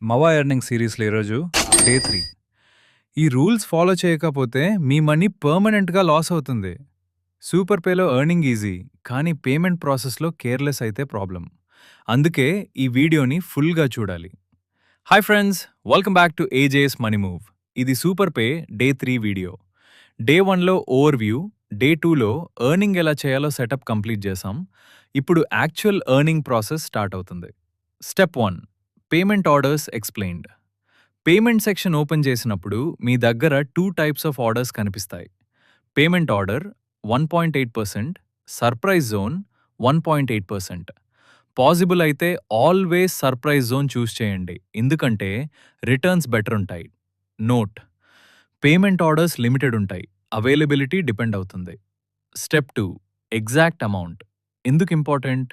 మవా earning సిరీస్లో ఈరోజు day 3. ఈ రూల్స్ ఫాలో చేయకపోతే మీ మనీ పర్మనెంట్గా లాస్ అవుతుంది. సూపర్ పేలో ఎర్నింగ్ ఈజీ, కానీ పేమెంట్ ప్రాసెస్లో కేర్లెస్ అయితే ప్రాబ్లం. అందుకే ఈ వీడియోని ఫుల్గా చూడాలి. Hi friends, welcome back to AJS money move. ఇది super pay day 3 video. Day 1లో ఓవర్ వ్యూ, డే 2లో ఎర్నింగ్ ఎలా చేయాలో సెటప్ కంప్లీట్ చేసాం. ఇప్పుడు యాక్చువల్ ఎర్నింగ్ ప్రాసెస్ స్టార్ట్ అవుతుంది. Step 1, payment orders explained. Payment section open చేసినప్పుడు మీ దగ్గర 2 టైప్స్ ఆఫ్ ఆర్డర్స్ కనిపిస్తాయి. Payment order 1.8%, surprise zone 1.8%. Possible అయితే ఆల్వేస్ సర్ప్రైజ్ జోన్ చూస్ చేయండి, ఎందుకంటే రిటర్న్స్ బెటర్ ఉంటాయి. నోట్: పేమెంట్ ఆర్డర్స్ లిమిటెడ్ ఉంటాయి, అవైలబిలిటీ డిపెండ్ అవుతుంది. Step 2, exact amount. ఎందుకు ఇంపార్టెంట్?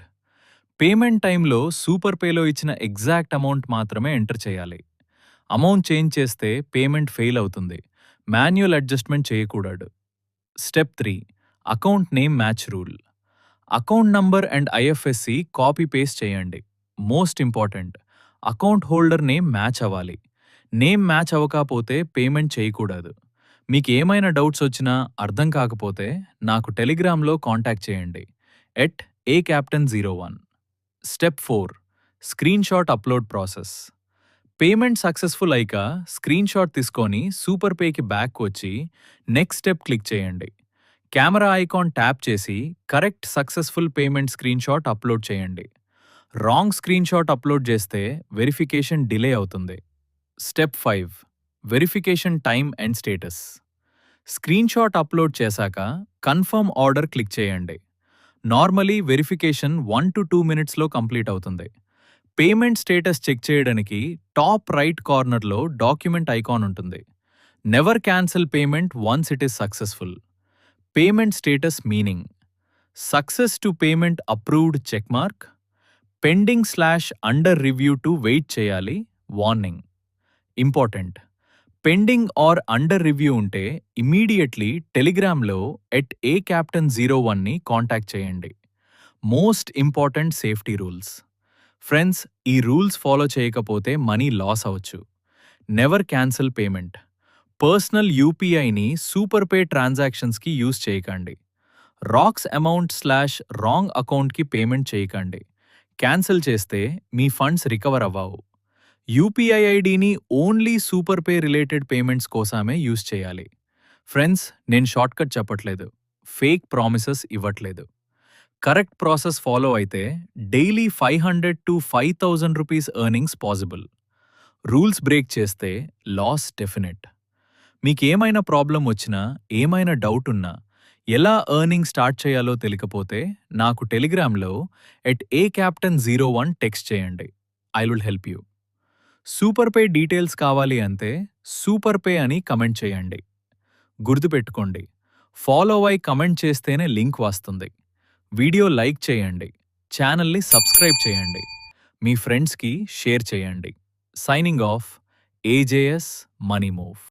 పేమెంట్ టైంలో సూపర్ పేలో ఇచ్చిన ఎగ్జాక్ట్ అమౌంట్ మాత్రమే ఎంటర్ చేయాలి. అమౌంట్ చేంజ్ చేస్తే పేమెంట్ ఫెయిల్ అవుతుంది. మాన్యువల్ అడ్జస్ట్మెంట్ చేయకూడదు. Step 3, account name match rule. Account number and IFSC copy paste చేయండి. Most important, account holder name match అవ్వాలి. నేమ్ మ్యాచ్ అవ్వకపోతే పేమెంట్ చేయకూడదు. మీకు ఏమైనా డౌట్స్ వచ్చినా, అర్థం కాకపోతే నాకు టెలిగ్రామ్లో కాంటాక్ట్ చేయండి @acaptain01. Step 4, screen shot upload process. Payment successful అయ్యాక స్క్రీన్ షాట్ తీసుకొని సూపర్ పేకి బ్యాక్ వచ్చి నెక్స్ట్ స్టెప్ క్లిక్ చేయండి. కెమెరా ఐకాన్ ట్యాప్ చేసి correct successful payment screen shot upload చేయండి. రాంగ్ స్క్రీన్ షాట్ అప్లోడ్ చేస్తే వెరిఫికేషన్ డిలే అవుతుంది. Step 5, verification time and status. Screen shot upload చేశాక confirm order click చేయండి. Normally verification 1 to 2 మినిట్స్లో complete అవుతుంది. Payment status check చేయడానికి top right కార్నర్లో document icon ఉంటుంది. Never cancel payment once it is successful. Payment status meaning: success to payment approved check mark, pending under review to wait చేయాలి, warning. Important: pending or under review ఉంటే immediately టెలిగ్రామ్లో @acaptain01ని contact చేయండి. Most important safety rules. Friends, ఈ rules follow చేయకపోతే money loss అవ్వచ్చు. Never cancel payment. Personal యూపీఐని super pay ట్రాన్సాక్షన్స్కి యూజ్ చేయకండి. రాక్స్ అమౌంట్/రాంగ్ అకౌంట్కి పేమెంట్ చేయకండి. క్యాన్సిల్ చేస్తే మీ ఫండ్స్ రికవర్ అవ్వవు. యూపీఐ ఐడిని only super pay related payments కోసమే యూజ్ చేయాలి. ఫ్రెండ్స్, నేను షార్ట్కట్ చెప్పట్లేదు, ఫేక్ ప్రామిసెస్ ఇవ్వట్లేదు. కరెక్ట్ ప్రాసెస్ ఫాలో అయితే daily 500 to 5,000 rupees earnings possible. Rules break చేస్తే లాస్ డెఫినెట్. మీకేమైనా ప్రాబ్లం వచ్చినా, ఏమైనా డౌట్ ఉన్నా, ఎలా ఎర్నింగ్ స్టార్ట్ చేయాలో తెలియకపోతే నాకు టెలిగ్రామ్లో @acaptain01 టెక్స్ట్ చేయండి. I will help you. Super pay details కావాలి అంటే సూపర్ పే అని కమెంట్ చేయండి. గుర్తుపెట్టుకోండి, ఫాలో అయి కమెంట్ చేస్తేనే లింక్ వస్తుంది. వీడియో లైక్ చేయండి, ఛానల్ని సబ్స్క్రైబ్ చేయండి, మీ ఫ్రెండ్స్కి షేర్ చేయండి. Signing off, AJS money move.